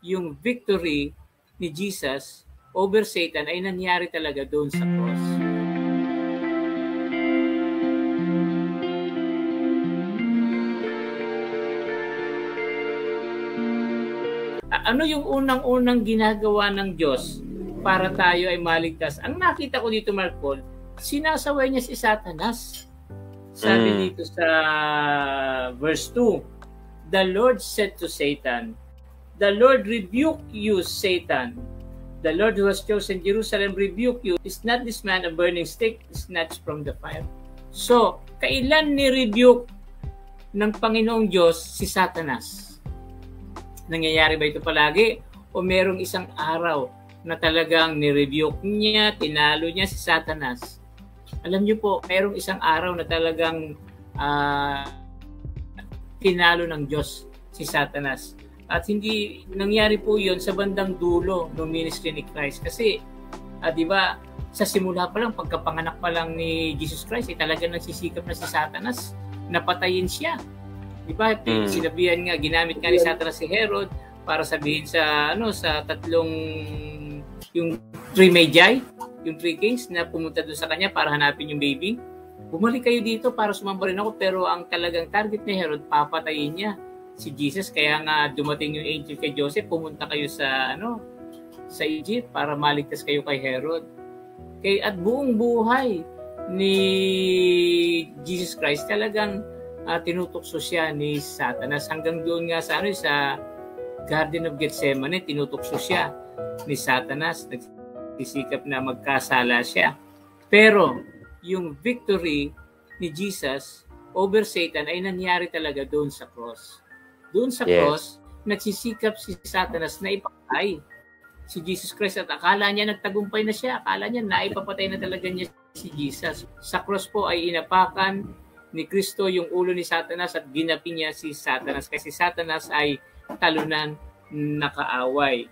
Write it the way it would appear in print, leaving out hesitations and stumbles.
yung victory ni Jesus over Satan ay nangyari talaga doon sa cross. Ano yung unang-unang ginagawa ng Diyos para tayo ay maligtas? Ang nakita ko dito, Mark Paul, sinasaway niya si Satanas. Sabi dito sa verse 2, the Lord said to Satan, the Lord rebuke you, Satan. The Lord who has chosen Jerusalem rebuke you. Is not this man a burning stick snatched from the fire? So, kailan ni-rebuke ng Panginoong Diyos si Satanas? Nangyayari ba ito palagi? O merong isang araw na talagang ni-rebuke niya, tinalo niya si Satanas? Alam niyo po, merong isang araw na talagang tinalo ng Diyos si Satanas. At hindi nangyari po yun sa bandang dulo ng ministry ni Christ. Kasi, di ba, sa simula pa lang, pagkapanganak pa lang ni Jesus Christ, talagang nagsisikap na si Satanas, napatayin siya. Di ba, sinabihan nga, ginamit nga ni Satanas si Herod para sabihin sa, sa tatlong, yung three magi, yung three kings na pumunta doon sa kanya para hanapin yung baby. Bumalik kayo dito para sumamba rin ako, pero ang talagang target ni Herod, papatayin niya si Jesus. Kaya nga dumating yung angel kay Joseph, pumunta kayo sa sa Egypt para maligtas kayo kay Herod. At buong buhay ni Jesus Christ talagang tinutukso siya ni Satanas. Hanggang doon nga sa sa Garden of Gethsemane, tinutukso siya ni Satanas. Nagsisikap na magkasala siya. Pero yung victory ni Jesus over Satan ay nangyari talaga doon sa cross. Doon sa cross, nagsisikap si Satanas na ipatay si Jesus Christ at akala niya nagtagumpay na siya. Akala niya naipapatay na talaga niya si Jesus. Sa cross po ay inapakan ni Kristo yung ulo ni Satanas at ginapi niya si Satanas. Kasi Satanas ay talunan, nakaaway.